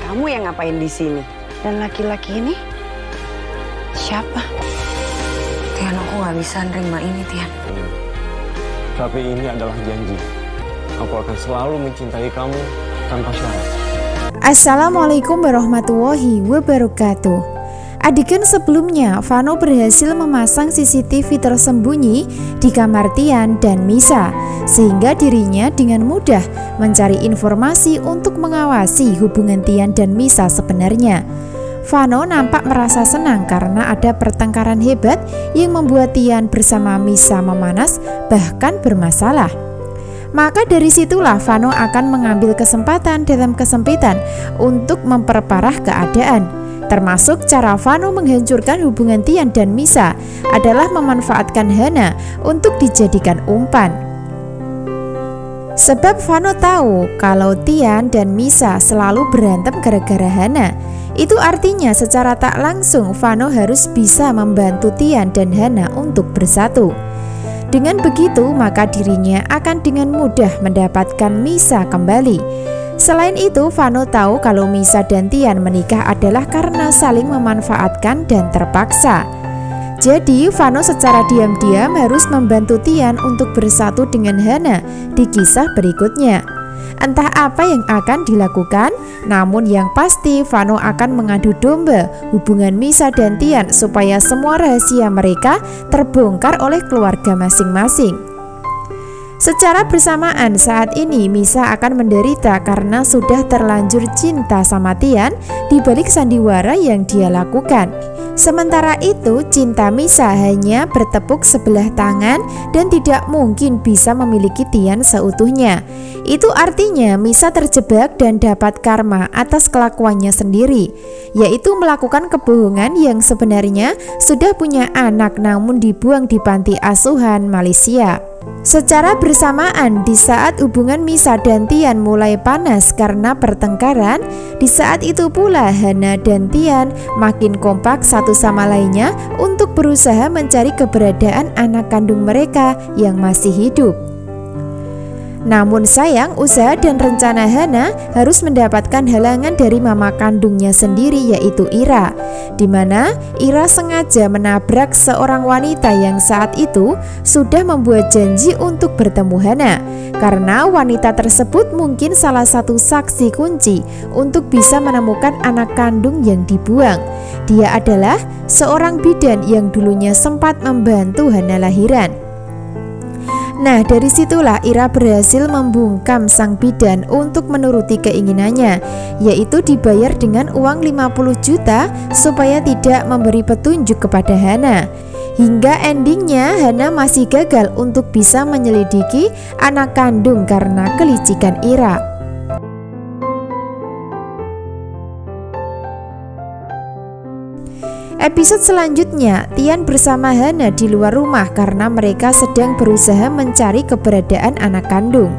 Kamu yang ngapain di sini? Dan laki-laki ini siapa? Tian, aku nggak bisa nerima ini, Tian. Tapi ini adalah janji. Aku akan selalu mencintai kamu tanpa syarat. Assalamualaikum warahmatullahi wabarakatuh. Adegan sebelumnya, Vano berhasil memasang CCTV tersembunyi di kamar Tian dan Misa, sehingga dirinya dengan mudah mencari informasi untuk mengawasi hubungan Tian dan Misa sebenarnya. Vano nampak merasa senang karena ada pertengkaran hebat yang membuat Tian bersama Misa memanas, bahkan bermasalah. Maka dari situlah Vano akan mengambil kesempatan dalam kesempitan untuk memperparah keadaan. Termasuk cara Vano menghancurkan hubungan Tian dan Misa adalah memanfaatkan Hana untuk dijadikan umpan. Sebab Vano tahu kalau Tian dan Misa selalu berantem gara-gara Hana. Itu artinya secara tak langsung Vano harus bisa membantu Tian dan Hana untuk bersatu. Dengan begitu maka dirinya akan dengan mudah mendapatkan Misa kembali. Selain itu, Vano tahu kalau Misa dan Tian menikah adalah karena saling memanfaatkan dan terpaksa. Jadi, Vano secara diam-diam harus membantu Tian untuk bersatu dengan Hana di kisah berikutnya. Entah apa yang akan dilakukan, namun yang pasti Vano akan mengadu domba hubungan Misa dan Tian supaya semua rahasia mereka terbongkar oleh keluarga masing-masing. Secara bersamaan saat ini Misa akan menderita karena sudah terlanjur cinta sama Tian di balik sandiwara yang dia lakukan. Sementara itu cinta Misa hanya bertepuk sebelah tangan dan tidak mungkin bisa memiliki Tian seutuhnya. Itu artinya Misa terjebak dan dapat karma atas kelakuannya sendiri, yaitu melakukan kebohongan yang sebenarnya sudah punya anak namun dibuang di panti asuhan Malaysia. Secara bersamaan di saat hubungan Misa dan Tian mulai panas karena pertengkaran, di saat itu pula Hana dan Tian makin kompak satu sama lainnya untuk berusaha mencari keberadaan anak kandung mereka yang masih hidup. Namun sayang, usaha dan rencana Hana harus mendapatkan halangan dari mama kandungnya sendiri, yaitu Ira, di mana Ira sengaja menabrak seorang wanita yang saat itu sudah membuat janji untuk bertemu Hana, karena wanita tersebut mungkin salah satu saksi kunci untuk bisa menemukan anak kandung yang dibuang. Dia adalah seorang bidan yang dulunya sempat membantu Hana lahiran. Nah, dari situlah Ira berhasil membungkam sang bidan untuk menuruti keinginannya, yaitu dibayar dengan uang 50 juta supaya tidak memberi petunjuk kepada Hana. Hingga endingnya Hana masih gagal untuk bisa menyelidiki anak kandung karena kelicikan Ira. Episode selanjutnya, Tian bersama Hana di luar rumah karena mereka sedang berusaha mencari keberadaan anak kandung.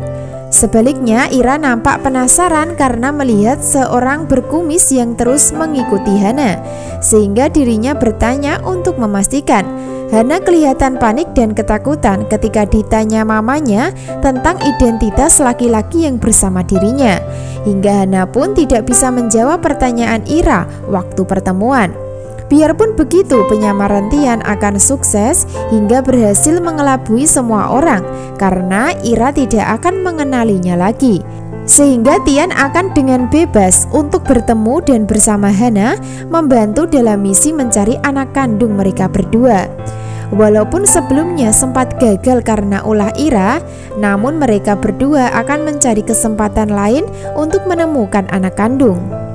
Sebaliknya, Ira nampak penasaran karena melihat seorang berkumis yang terus mengikuti Hana, sehingga dirinya bertanya untuk memastikan. Hana kelihatan panik dan ketakutan ketika ditanya mamanya tentang identitas laki-laki yang bersama dirinya, hingga Hana pun tidak bisa menjawab pertanyaan Ira waktu pertemuan. Biarpun begitu, penyamaran Tian akan sukses hingga berhasil mengelabui semua orang karena Ira tidak akan mengenalinya lagi. Sehingga Tian akan dengan bebas untuk bertemu dan bersama Hana membantu dalam misi mencari anak kandung mereka berdua. Walaupun sebelumnya sempat gagal karena ulah Ira, namun mereka berdua akan mencari kesempatan lain untuk menemukan anak kandung.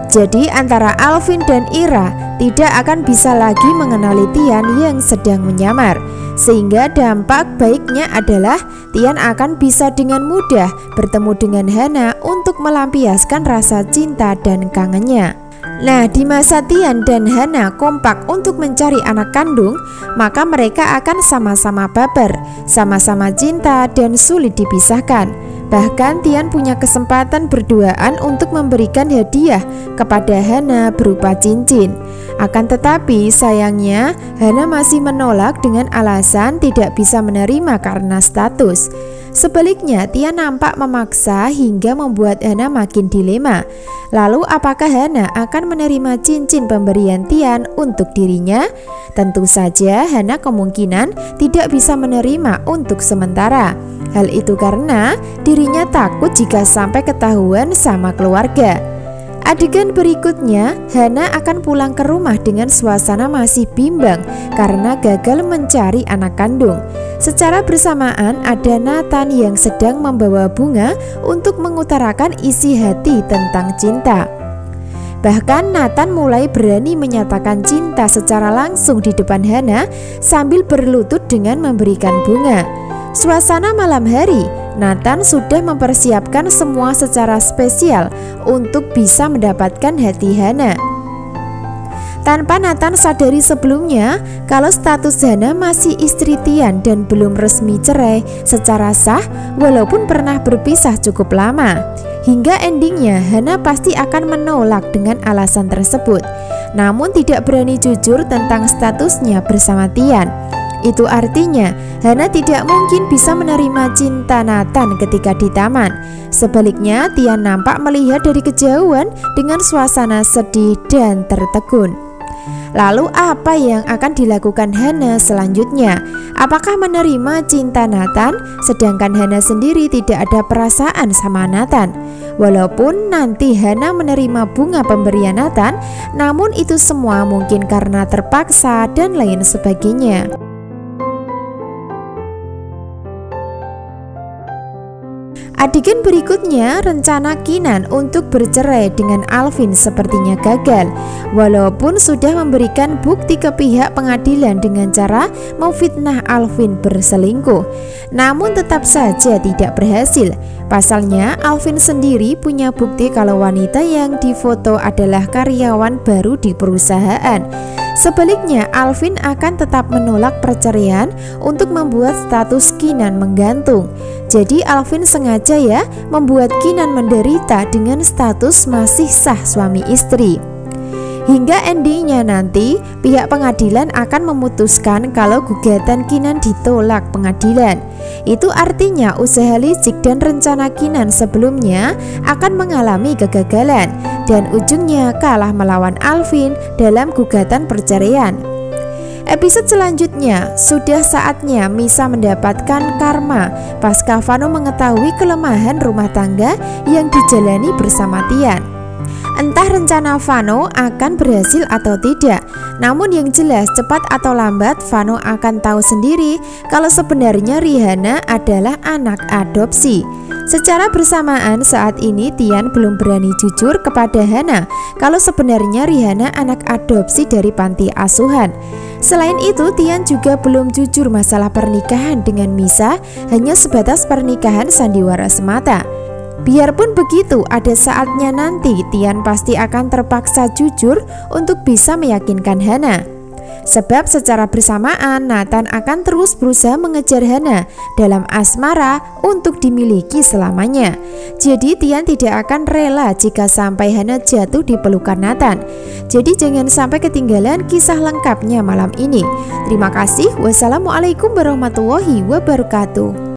Jadi antara Alvin dan Ira tidak akan bisa lagi mengenali Tian yang sedang menyamar. Sehingga dampak baiknya adalah Tian akan bisa dengan mudah bertemu dengan Hana untuk melampiaskan rasa cinta dan kangennya. Nah, di masa Tian dan Hana kompak untuk mencari anak kandung, maka mereka akan sama-sama baper, sama-sama cinta dan sulit dipisahkan. Bahkan Tian punya kesempatan berduaan untuk memberikan hadiah kepada Hana berupa cincin. Akan tetapi sayangnya Hana masih menolak dengan alasan tidak bisa menerima karena status. Sebaliknya, Tian nampak memaksa hingga membuat Hana makin dilema. Lalu apakah Hana akan menerima cincin pemberian Tian untuk dirinya? Tentu saja Hana kemungkinan tidak bisa menerima untuk sementara. Hal itu karena dirinya takut jika sampai ketahuan sama keluarga. Adegan berikutnya, Hana akan pulang ke rumah dengan suasana masih bimbang karena gagal mencari anak kandung. Secara bersamaan ada Nathan yang sedang membawa bunga untuk mengutarakan isi hati tentang cinta. Bahkan Nathan mulai berani menyatakan cinta secara langsung di depan Hana sambil berlutut dengan memberikan bunga. Suasana malam hari, Nathan sudah mempersiapkan semua secara spesial untuk bisa mendapatkan hati Hana. Tanpa Nathan sadari sebelumnya kalau status Hana masih istri Tian dan belum resmi cerai secara sah walaupun pernah berpisah cukup lama. Hingga endingnya Hana pasti akan menolak dengan alasan tersebut, namun tidak berani jujur tentang statusnya bersama Tian. Itu artinya Hana tidak mungkin bisa menerima cinta Nathan ketika di taman. Sebaliknya, Tian nampak melihat dari kejauhan dengan suasana sedih dan tertegun. Lalu apa yang akan dilakukan Hana selanjutnya? Apakah menerima cinta Nathan sedangkan Hana sendiri tidak ada perasaan sama Nathan? Walaupun nanti Hana menerima bunga pemberian Nathan, namun itu semua mungkin karena terpaksa dan lain sebagainya. Adegan berikutnya, rencana Kinan untuk bercerai dengan Alvin sepertinya gagal. Walaupun sudah memberikan bukti ke pihak pengadilan dengan cara memfitnah Alvin berselingkuh, namun tetap saja tidak berhasil. Pasalnya, Alvin sendiri punya bukti kalau wanita yang difoto adalah karyawan baru di perusahaan. Sebaliknya, Alvin akan tetap menolak perceraian untuk membuat status Kinan menggantung. Jadi Alvin sengaja ya membuat Kinan menderita dengan status masih sah suami istri. Hingga endingnya nanti pihak pengadilan akan memutuskan kalau gugatan Kinan ditolak pengadilan. Itu artinya usaha licik dan rencana Kinan sebelumnya akan mengalami kegagalan dan ujungnya kalah melawan Alvin dalam gugatan perceraian. Episode selanjutnya, sudah saatnya Misa mendapatkan karma pasca Vano mengetahui kelemahan rumah tangga yang dijalani bersama Tian. Entah rencana Vano akan berhasil atau tidak, namun yang jelas cepat atau lambat Vano akan tahu sendiri kalau sebenarnya Rihanna adalah anak adopsi. Secara bersamaan saat ini Tian belum berani jujur kepada Hana kalau sebenarnya Rihanna anak adopsi dari panti asuhan. Selain itu, Tian juga belum jujur masalah pernikahan dengan Misa, hanya sebatas pernikahan sandiwara semata. Biarpun begitu, ada saatnya nanti Tian pasti akan terpaksa jujur untuk bisa meyakinkan Hana. Sebab secara bersamaan Nathan akan terus berusaha mengejar Hana dalam asmara untuk dimiliki selamanya. Jadi Tian tidak akan rela jika sampai Hana jatuh di pelukan Nathan. Jadi jangan sampai ketinggalan kisah lengkapnya malam ini. Terima kasih. Wassalamualaikum warahmatullahi wabarakatuh.